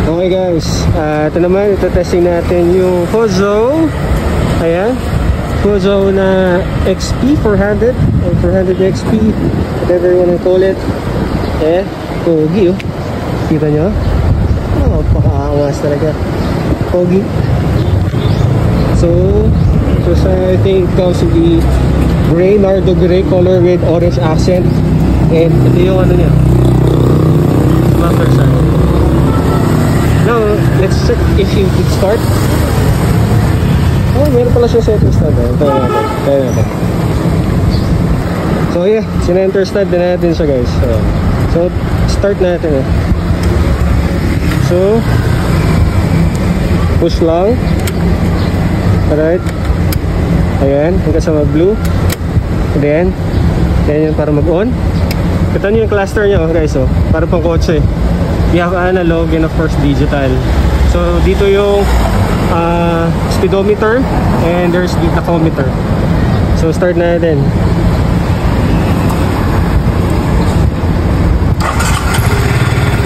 Okay guys, ito naman, ito-testing natin yung Fuso. Ayan, Fuso na XP 400 or 400 XP, whatever you wanna call it. Ayan, pogi oh. Kita nyo? Oh, paka-angas talaga. Pogi. So I think it comes with the gray, Nardo gray color with orange accent. And ito yung ano niya, muffler side. Now, let's check if you could start. Oh, meron pala siya center stud. Tayo natin. So yeah, sinenter stud na natin siya guys. So start natin. So push lang. Alright. Ayan, hanggang sa mag-blue. And then yan para mag-on. Kita nyo yung cluster nyo guys, oh, para pang kotse. You have analog and of course digital. So dito yung speedometer and there's the tachometer. So start natin.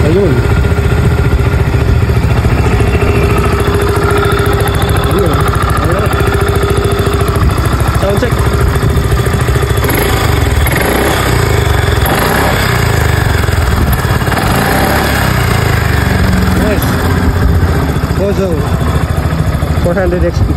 Ayun. Sound check. Fuso 400 XP.